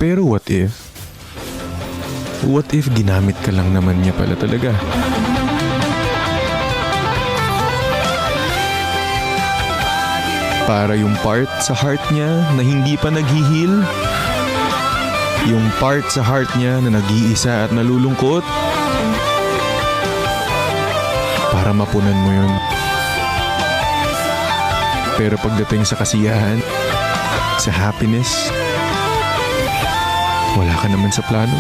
Pero what if? What if ginamit ka lang naman niya pala talaga? Para yung part sa heart niya na hindi pa naghihil, yung part sa heart niya na nag-iisa at nalulungkot, para mapunan mo yun. Pero pagdating sa kasiyahan, sa happiness, wala ka naman sa plano.